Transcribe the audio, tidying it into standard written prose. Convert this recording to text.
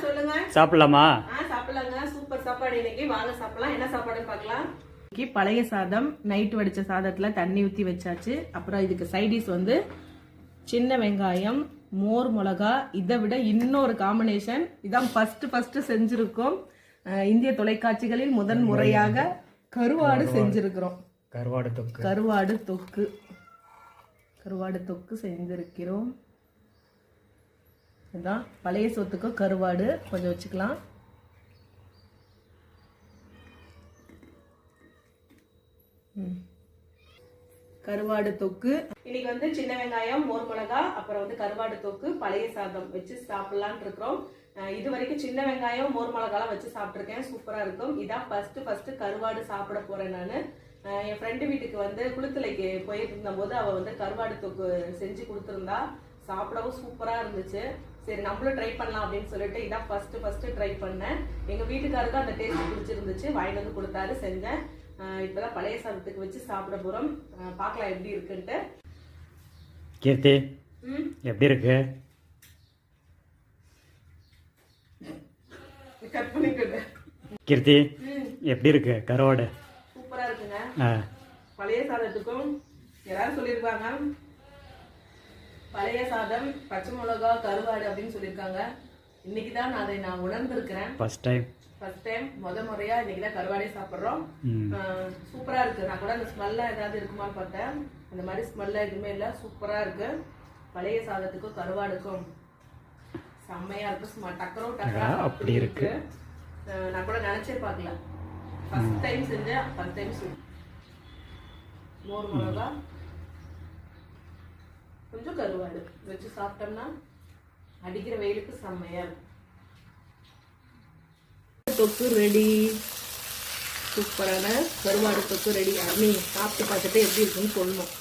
சொல்லுங்க. சாப்பிடலாமா? சாப்பிடலாங்க. சூப்பர் சாப்பாடு இன்னைக்கு. வாங்க சாப்பிடலாம். என்ன சாப்பாடுன்னு பார்க்கலாம். பழைய சாதம், நைட் வடிச்ச சாதத்துல தண்ணி ஊத்தி வச்சாச்சு. அப்புறம் இதுக்கு சைடிஸ் வந்து சின்ன வெங்காயம், மோர் மிளகா. இதை விட இன்னொரு காம்பினேஷன் இதான் ஃபர்ஸ்ட் செஞ்சிருக்கோம். இந்திய தொலைக்காட்சிகளில் முதன் முறையாக கருவாடு செஞ்சிருக்கிறோம். கருவாடு தொக்கு செஞ்சிருக்கிறோம். இதுதான் பழைய சோத்துக்கு கருவாடு. கொஞ்சம் வச்சுக்கலாம். கருவாடு தொக்கு இன்னைக்கு வந்து சின்ன வெங்காயம், மோர் மிளகா, அப்புறம் வந்து கருவாடு தொக்கு, பழைய சாதம் வச்சு சாப்பிடலான் இருக்கிறோம். இது வரைக்கும் சின்ன வெங்காயம், மோர் மிளகாலாம் வச்சு சாப்பிட்டுருக்கேன். சூப்பரா இருக்கும். இதான் ஃபர்ஸ்ட் கருவாடு சாப்பிட போறேன் நான். என் ஃப்ரெண்டு வீட்டுக்கு வந்து குளித்தலைக்கு போயிட்டு இருந்த போது அவ வந்து கருவாடு தொக்கு செஞ்சு கொடுத்துருந்தா. சாப்பிடவும் சூப்பரா இருந்துச்சு. சரி நம்மளும் ட்ரை பண்ணலாம் அப்படின்னு சொல்லிட்டு இதான் ஃபர்ஸ்ட் ட்ரை பண்ணேன். எங்க வீட்டுக்காரருக்கு அந்த டேஸ்ட் பிடிச்சிருந்துச்சு. வாங்கிட்டு வந்து கொடுத்தாரு, செஞ்சேன். இப்பதான் பழைய சாதத்துக்கு வச்சு சாப்பிட போறோம். பார்க்கலாம் எப்படி இருக்குன்ட்டு. கீர்த்தி எப்படி இருக்கு? கீர்த்தி எப்படி இருக்கு கருவாடு? சூப்பரா இருக்குங்க. பழைய சாதத்துக்கும் எல்லாரும் சொல்லியிருப்பாங்க பழைய சாதம், பச்சை மிளகா, கருவாடு அப்படின்னு சொல்லியிருக்காங்க. இன்னைக்குதான் அதை நான் உணர்ந்திருக்கிறேன். ஃபர்ஸ்ட் டைம் முறையா இன்னைக்குதான் கருவாடே சாப்பிட்றோம். சூப்பரா இருக்கு. நான் கூட அந்த ஸ்மெல்லாம் ஏதாவது இருக்குமான்னு பார்த்தேன். அந்த மாதிரி ஸ்மெல்லாம் எதுவுமே இல்லை. சூப்பரா இருக்கு. பழைய சாதத்துக்கும் கருவாடுக்கும் செம்மையா இருக்கு. டக்கரா அப்படி இருக்கு. நான் கூட நினைச்சே பார்க்கல. ஃபர்ஸ்ட் டைம் செஞ்சேன். ஃபர்ஸ்ட் டைம் மோர் மிளகா, கொஞ்சம் கருவாடு வச்சு சாப்பிட்டோம்னா அடிக்கிற வெயிலுக்கு செம்மையா இருக்கும். தொக்கு ரெடி. சூப்பரான கருவாடு தொக்கு ரெடி. அம்மி சாப்பிட்டு பார்த்துட்டு எப்படி இருக்குன்னு சொல்லணும்.